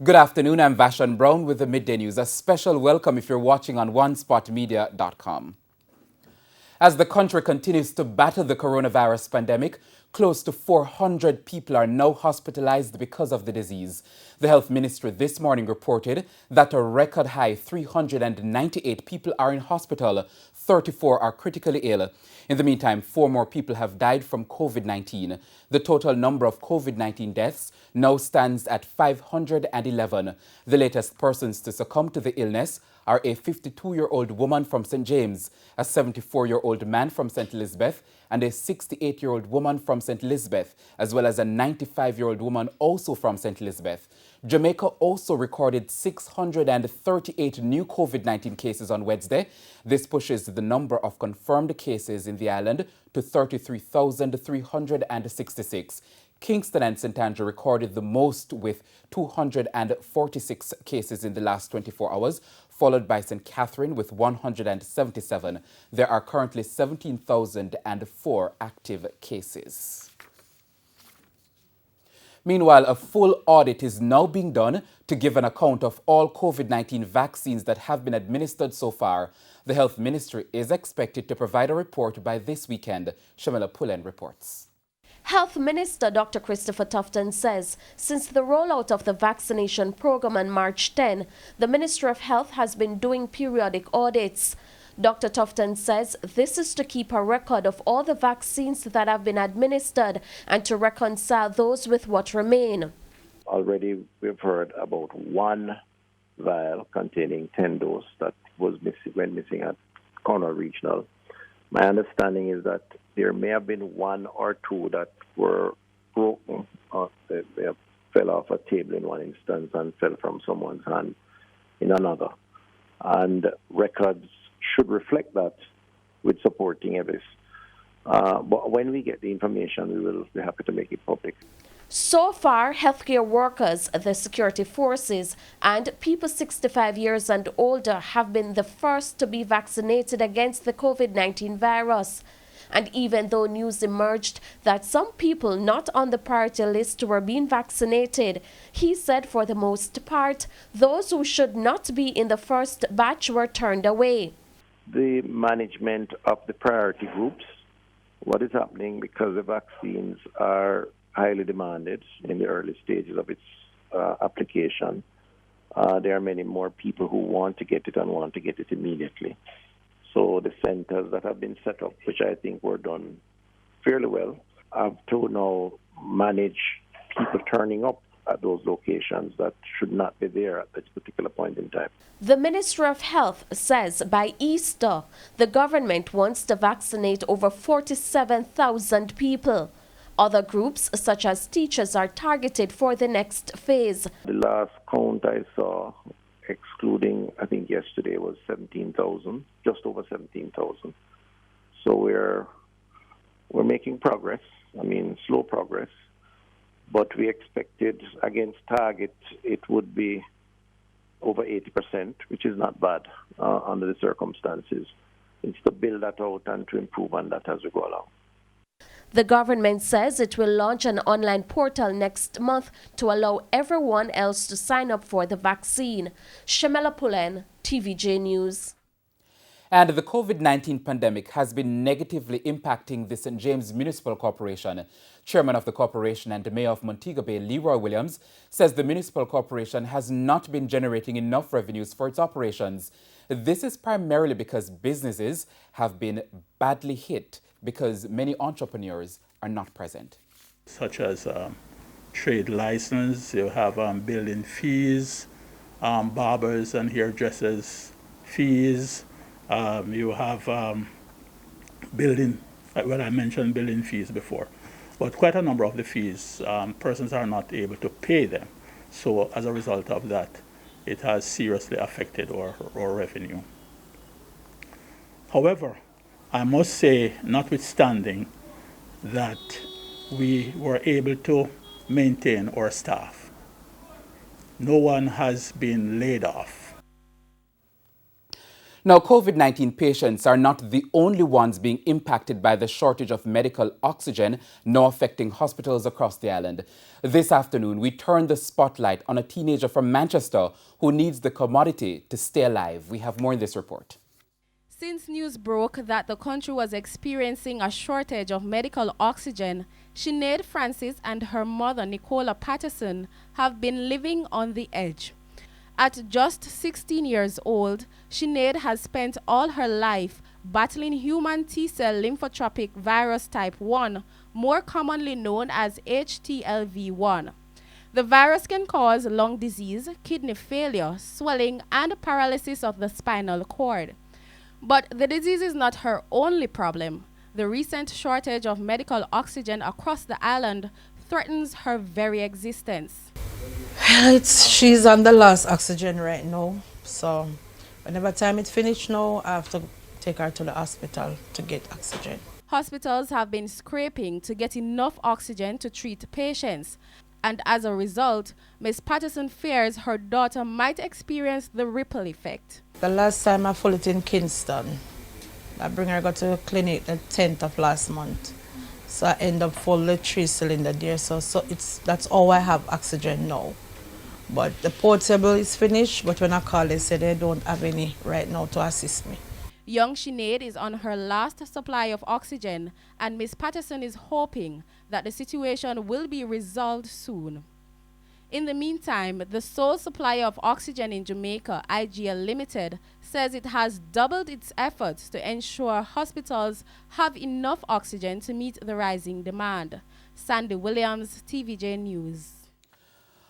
Good afternoon, I'm Vashon Brown with the Midday News. A special welcome if you're watching on onespotmedia.com. As the country continues to battle the coronavirus pandemic, close to 400 people are now hospitalized because of the disease. The Health Ministry this morning reported that a record high 398 people are in hospital, 34 are critically ill. In the meantime, 4 more people have died from COVID-19. The total number of COVID-19 deaths now stands at 511. The latest persons to succumb to the illness are a 52-year-old woman from St. James, a 74-year-old man from St. Elizabeth, and a 68-year-old woman from St. Elizabeth, as well as a 95-year-old woman also from St. Elizabeth. Jamaica also recorded 638 new COVID-19 cases on Wednesday. This pushes the number of confirmed cases in the island to 33,366. Kingston and St. Andrew recorded the most with 246 cases in the last 24 hours, followed by St. Catherine with 177. There are currently 17,004 active cases. Meanwhile, a full audit is now being done to give an account of all COVID-19 vaccines that have been administered so far. The Health Ministry is expected to provide a report by this weekend. Shamela Pullen reports. Health Minister Dr. Christopher Tufton says since the rollout of the vaccination program on March 10, the Ministry of Health has been doing periodic audits. Dr. Tufton says this is to keep a record of all the vaccines that have been administered and to reconcile those with what remain. Already we've heard about one vial containing 10 doses that went missing at Cornwall Regional. My understanding is that there may have been 1 or 2 that were broken. They fell off a table in one instance and fell from someone's hand in another. And records should reflect that with supporting evidence. But when we get the information, we will be happy to make it public. So far, healthcare workers, the security forces, and people 65 years and older have been the first to be vaccinated against the COVID-19 virus. And even though news emerged that some people not on the priority list were being vaccinated, he said for the most part, those who should not be in the first batch were turned away. The management of the priority groups, what is happening because the vaccines are highly demanded in the early stages of its application. There are many more people who want to get it and want to get it immediately. So the centers that have been set up, which I think were done fairly well, have to now manage people turning up at those locations that should not be there at this particular point in time. The Ministry of Health says by Easter, the government wants to vaccinate over 47,000 people. Other groups, such as teachers, are targeted for the next phase. The last count I saw, excluding, I think yesterday, was 17,000, just over 17,000. So we're making progress. I mean, slow progress. But we expected against target it would be over 80%, which is not bad under the circumstances. It's to build that out and to improve on that as we go along. The government says it will launch an online portal next month to allow everyone else to sign up for the vaccine. Shamela Pullen, TVJ News. And the COVID-19 pandemic has been negatively impacting the St. James Municipal Corporation. Chairman of the corporation and the Mayor of Montego Bay, Leroy Williams, says the municipal corporation has not been generating enough revenues for its operations. This is primarily because businesses have been badly hit because many entrepreneurs are not present. Such as trade license, you have building fees, barbers and hairdressers fees, you have building, well, I mentioned building fees before, but quite a number of the fees, persons are not able to pay them. So as a result of that, it has seriously affected our revenue. However, I must say, notwithstanding that we were able to maintain our staff, no one has been laid off. Now, COVID-19 patients are not the only ones being impacted by the shortage of medical oxygen now affecting hospitals across the island. This afternoon, we turned the spotlight on a teenager from Manchester who needs the commodity to stay alive. We have more in this report. Since news broke that the country was experiencing a shortage of medical oxygen, Sinead Francis and her mother, Nicola Patterson, have been living on the edge. At just 16 years old, Sinead has spent all her life battling human T-cell lymphotropic virus type 1, more commonly known as HTLV1. The virus can cause lung disease, kidney failure, swelling, and paralysis of the spinal cord. But the disease is not her only problem. The recent shortage of medical oxygen across the island threatens her very existence. She's on the last oxygen right now, so whenever time it's finished now, I have to take her to the hospital to get oxygen. Hospitals have been scraping to get enough oxygen to treat patients, and as a result, Ms. Patterson fears her daughter might experience the ripple effect. The last time I filled it in Kingston, I bring her to the clinic the 10th of last month. So I end up full the 3 cylinder there, so that's all I have oxygen now. But the portable is finished, but when I call, they say they don't have any right now to assist me. Young Sinead is on her last supply of oxygen, and Ms. Patterson is hoping that the situation will be resolved soon. In the meantime, the sole supplier of oxygen in Jamaica, IGL Limited, says it has doubled its efforts to ensure hospitals have enough oxygen to meet the rising demand. Sandy Williams, TVJ News.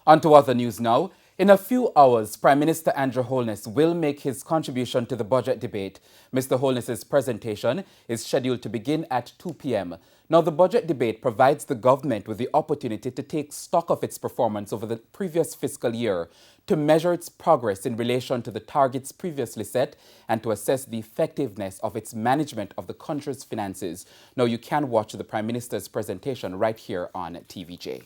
On to other news now. In a few hours, Prime Minister Andrew Holness will make his contribution to the budget debate. Mr. Holness's presentation is scheduled to begin at 2 p.m. Now, the budget debate provides the government with the opportunity to take stock of its performance over the previous fiscal year, to measure its progress in relation to the targets previously set, and to assess the effectiveness of its management of the country's finances. Now, you can watch the Prime Minister's presentation right here on TVJ.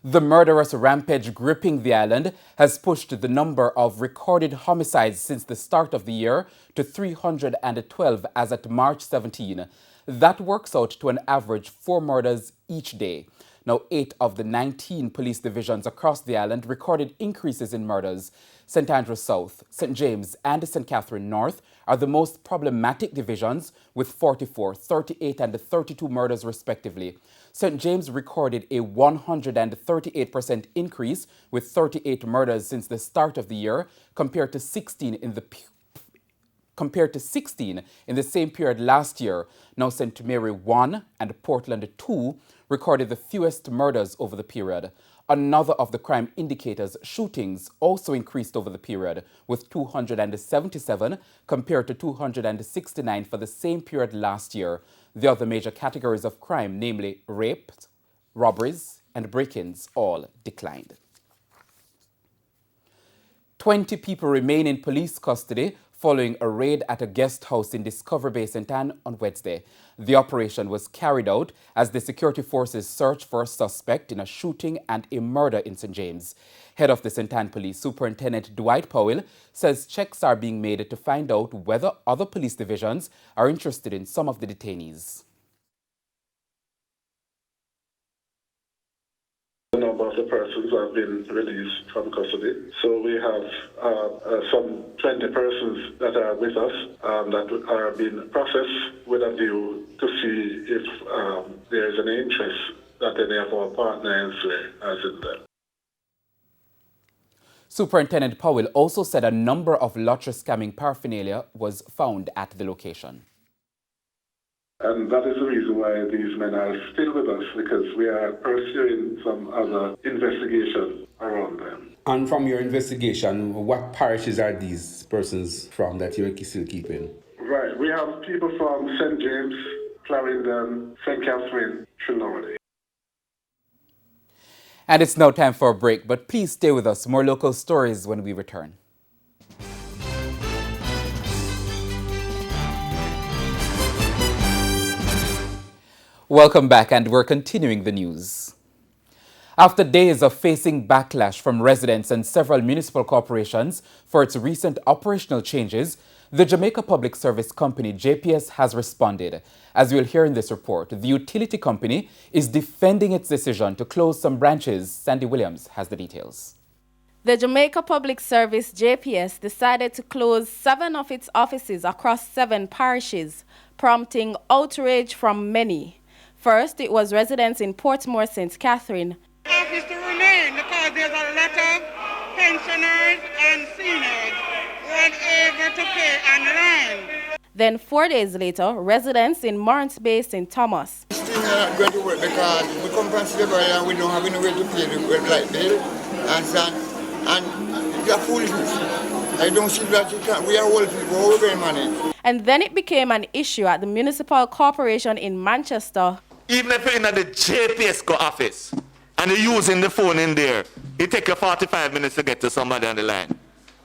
The murderous rampage gripping the island has pushed the number of recorded homicides since the start of the year to 312 as at March 17. That works out to an average 4 murders each day. Now, 8 of the 19 police divisions across the island recorded increases in murders. St. Andrew South, St. James and St. Catherine North are the most problematic divisions with 44, 38 and 32 murders respectively. St. James recorded a 138% increase with 38 murders since the start of the year compared to 16 in the same period last year. Now, St. Mary 1 and Portland 2 recorded the fewest murders over the period. Another of the crime indicators, shootings, also increased over the period, with 277 compared to 269 for the same period last year. The other major categories of crime, namely rapes, robberies, and break-ins, all declined. 20 people remain in police custody following a raid at a guest house in Discovery Bay, St. Ann on Wednesday. The operation was carried out as the security forces searched for a suspect in a shooting and a murder in St. James. Head of the St. Ann Police Superintendent Dwight Powell says checks are being made to find out whether other police divisions are interested in some of the detainees. The number of the persons have been released from custody. So we have some 20 persons that are with us that are being processed with a view to see if there is any interest that any of our partners has in them. Superintendent Powell also said a number of lottery scamming paraphernalia was found at the location. And that is the reason why these men are still with us, because we are pursuing some other investigation around them. And from your investigation, what parishes are these persons from that you're still keeping? Right. We have people from St. James, Clarendon, St. Catherine, Trinity. And it's now time for a break, but please stay with us. More local stories when we return. Welcome back, and we're continuing the news. After days of facing backlash from residents and several municipal corporations for its recent operational changes, the Jamaica Public Service Company, JPS, has responded. As you'll hear in this report, the utility company is defending its decision to close some branches. Sandy Williams has the details. The Jamaica Public Service, JPS, decided to close 7 of its offices across 7 parishes, prompting outrage from many. First, it was residents in Portmore, St. Catherine. Office to remain because there's a lot of pensioners and seniors who aren't able to pay online. Then 4 days later, residents in Morants Bay, St. Thomas. Still not going to work because we come from February and we don't have any way to pay the light bill and it's a foolishness. I don't see that you can. We are old people, we're very money. And then it became an issue at the municipal corporation in Manchester. Even if you're in the JPS office and you're using the phone in there, it takes you 45 minutes to get to somebody on the line.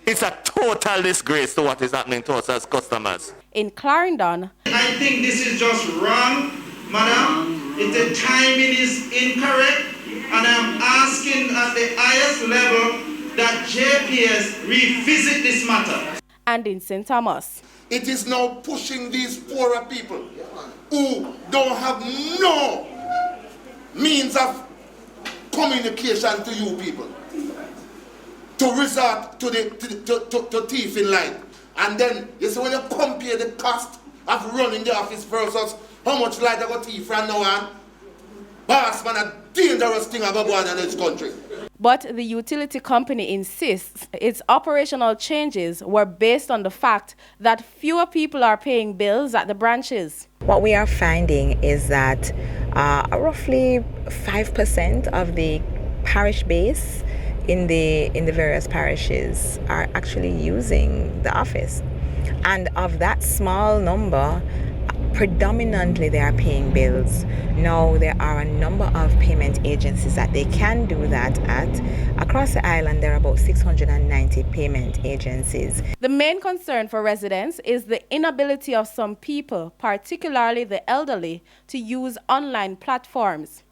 It's a total disgrace to what is happening to us as customers. In Clarendon, I think this is just wrong, madam. The timing is incorrect, and I'm asking at the highest level that JPS revisit this matter. And in St. Thomas. It is now pushing these poorer people who don't have no means of communication to you people to resort to the thief in line. And then you see when you compare the cost of running the office versus how much light I got thief from now on, boss man, a dangerous thing I got going on in this country. But the utility company insists its operational changes were based on the fact that fewer people are paying bills at the branches. What we are finding is that roughly 5% of the parish base in the various parishes are actually using the office. And of that small number, predominantly they are paying bills. Now there are a number of payment agencies that they can do that at. Across the island there are about 690 payment agencies. The main concern for residents is the inability of some people, particularly the elderly, to use online platforms.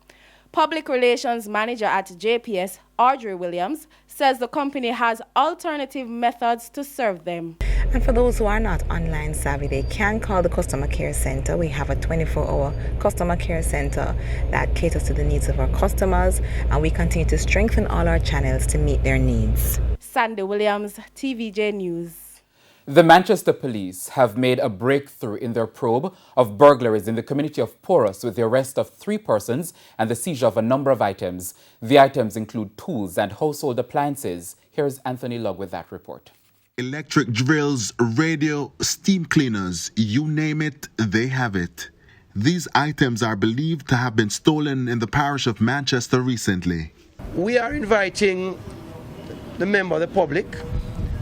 Public Relations Manager at JPS, Audrey Williams, says the company has alternative methods to serve them. And for those who are not online savvy, they can call the customer care center. We have a 24-hour customer care center that caters to the needs of our customers, and we continue to strengthen all our channels to meet their needs. Sandy Williams, TVJ News. The Manchester police have made a breakthrough in their probe of burglaries in the community of Porus with the arrest of 3 persons and the seizure of a number of items. The items include tools and household appliances. Here's Anthony Lugg with that report. Electric drills, radio, steam cleaners, you name it, they have it. These items are believed to have been stolen in the parish of Manchester recently. We are inviting the member of the public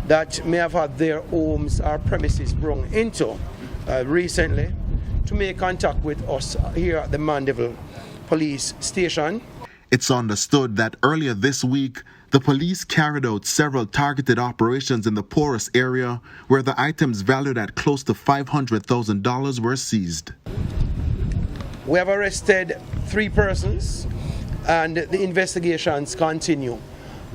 that may have had their homes or premises broken into recently to make contact with us here at the Mandeville Police Station. It's understood that earlier this week, the police carried out several targeted operations in the Porus area where the items valued at close to $500,000 were seized. We have arrested 3 persons and the investigations continue.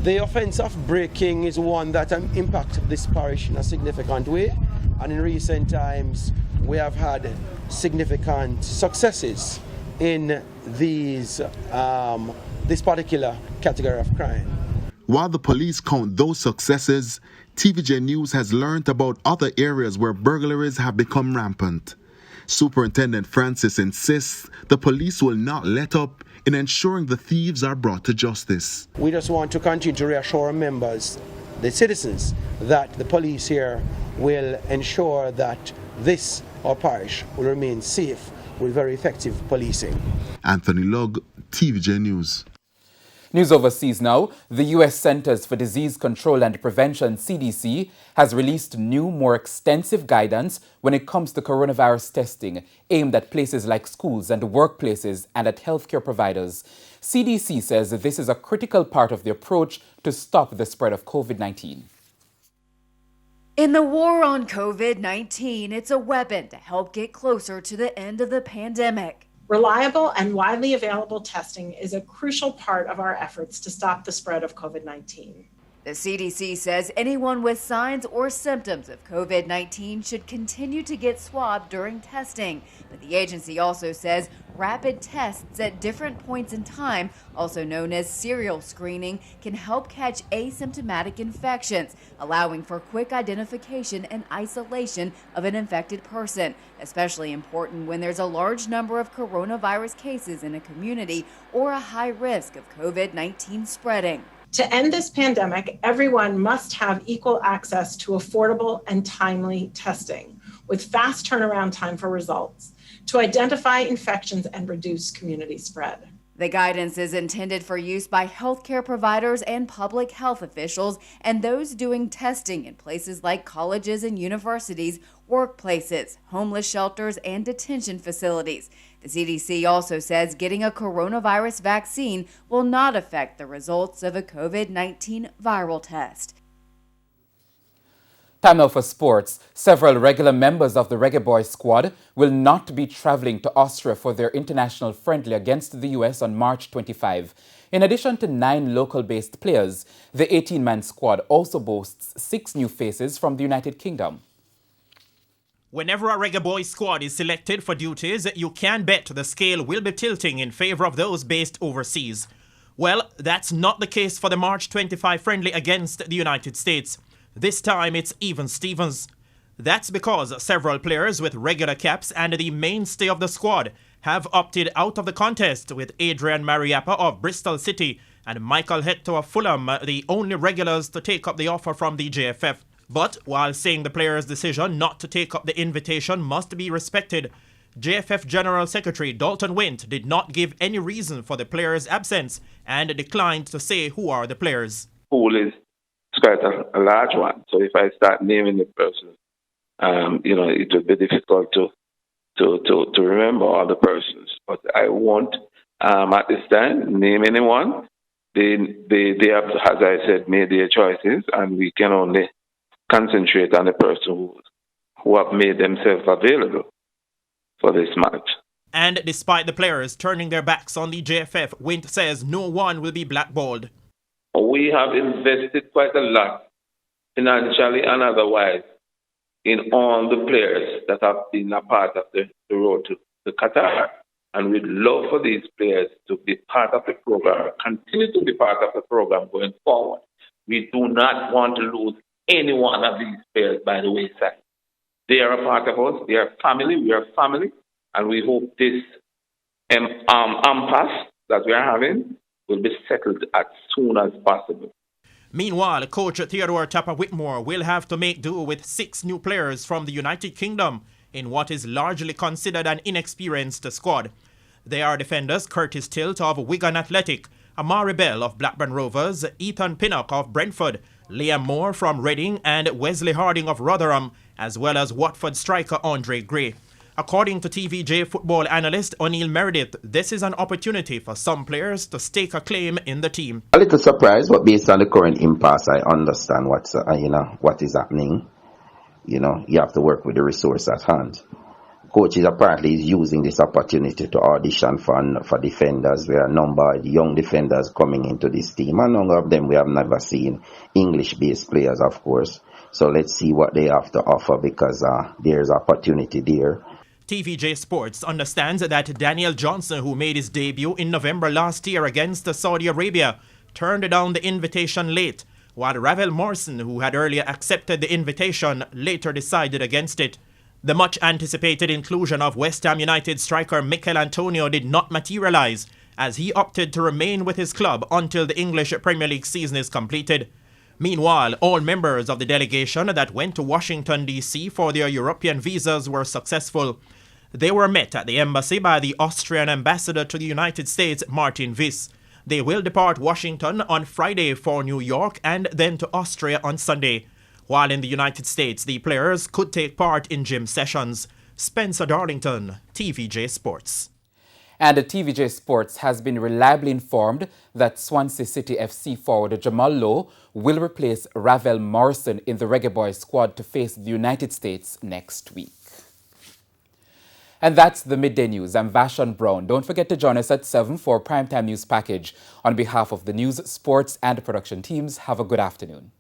The offense of breaking is one that impacts this parish in a significant way, and in recent times we have had significant successes in this particular category of crime. While the police count those successes, TVJ News has learned about other areas where burglaries have become rampant. Superintendent Francis insists the police will not let up in ensuring the thieves are brought to justice. We just want to continue to reassure our members, the citizens, that the police here will ensure that this, our parish, will remain safe with very effective policing. Anthony Lugg, TVJ News. News overseas now. The U.S. Centers for Disease Control and Prevention, CDC, has released new, more extensive guidance when it comes to coronavirus testing, aimed at places like schools and workplaces and at healthcare providers. CDC says that this is a critical part of the approach to stop the spread of COVID-19. In the war on COVID-19, it's a weapon to help get closer to the end of the pandemic. Reliable and widely available testing is a crucial part of our efforts to stop the spread of COVID-19. The CDC says anyone with signs or symptoms of COVID-19 should continue to get swabbed during testing. But the agency also says rapid tests at different points in time, also known as serial screening, can help catch asymptomatic infections, allowing for quick identification and isolation of an infected person, especially important when there's a large number of coronavirus cases in a community or a high risk of COVID-19 spreading. To end this pandemic, everyone must have equal access to affordable and timely testing with fast turnaround time for results to identify infections and reduce community spread. The guidance is intended for use by healthcare providers and public health officials and those doing testing in places like colleges and universities, workplaces, homeless shelters, and detention facilities. The CDC also says getting a coronavirus vaccine will not affect the results of a COVID-19 viral test. Time now for sports. Several regular members of the Reggae Boyz squad will not be traveling to Austria for their international friendly against the US on March 25. In addition to 9 local-based players, the 18-man squad also boasts 6 new faces from the United Kingdom. Whenever a Reggae Boyz squad is selected for duties, you can bet the scale will be tilting in favor of those based overseas. Well, that's not the case for the March 25 friendly against the United States. This time it's even Stevens. That's because several players with regular caps and the mainstay of the squad have opted out of the contest, with Adrian Mariappa of Bristol City and Michael Hetto of Fulham the only regulars to take up the offer from the JFF. But while saying the players' decision not to take up the invitation must be respected, JFF General Secretary Dalton Wint did not give any reason for the players' absence and declined to say who are the players. Pool is quite a large one, so if I start naming the persons, it would be difficult to remember all the persons. But I won't at this time name anyone. They have, as I said, made their choices, and we can only concentrate on the person who have made themselves available for this match. And despite the players turning their backs on the JFF, Wint says no one will be blackballed. We have invested quite a lot, financially and otherwise, in all the players that have been a part of the road to Qatar. And we'd love for these players to be part of the program, continue to be part of the program going forward. We do not want to lose any one of these players by the wayside. They are a part of us. They are family. We are family. And we hope this impasse that we are having will be settled as soon as possible. Meanwhile, coach Theodore Tapper Whitmore will have to make do with 6 new players from the United Kingdom in what is largely considered an inexperienced squad. They are defenders Curtis Tilt of Wigan Athletic, Amari Bell of Blackburn Rovers, Ethan Pinnock of Brentford, Liam Moore from Reading, and Wesley Harding of Rotherham, as well as Watford striker Andre Gray. According to TVJ football analyst O'Neill Meredith, this is an opportunity for some players to stake a claim in the team. A little surprised, but based on the current impasse, I understand what is happening. You have to work with the resource at hand. Coaches apparently is using this opportunity to audition for defenders. There are a number of young defenders coming into this team. A number of them we have never seen. English-based players, of course. So let's see what they have to offer, because there's opportunity there. TVJ Sports understands that Daniel Johnson, who made his debut in November last year against Saudi Arabia, turned down the invitation late, while Ravel Morrison, who had earlier accepted the invitation, later decided against it. The much-anticipated inclusion of West Ham United striker Mikel Antonio did not materialize, as he opted to remain with his club until the English Premier League season is completed. Meanwhile, all members of the delegation that went to Washington, D.C. for their European visas were successful. They were met at the embassy by the Austrian ambassador to the United States, Martin Wyss. They will depart Washington on Friday for New York and then to Austria on Sunday. While in the United States, the players could take part in gym sessions. Spencer Darlington, TVJ Sports. And the TVJ Sports has been reliably informed that Swansea City FC forward Jamal Lowe will replace Ravel Morrison in the Reggae Boyz squad to face the United States next week. And that's the Midday News. I'm Vashon Brown. Don't forget to join us at 7 for Primetime News Package. On behalf of the news, sports, and production teams, have a good afternoon.